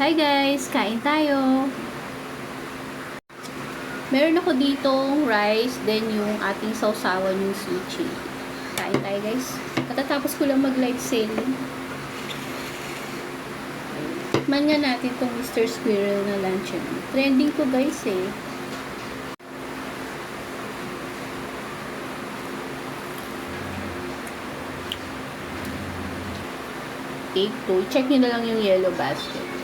Hi guys! Kain tayo! Meron ako ditong rice, then yung ating sausawan yung sushi. Kain tayo guys. Katatapos ko lang mag-live selling. Tikman nga natin tong Mr. Squirrel na luncheon. Trending to guys eh. Take 2. Check nyo na lang yung yellow basket.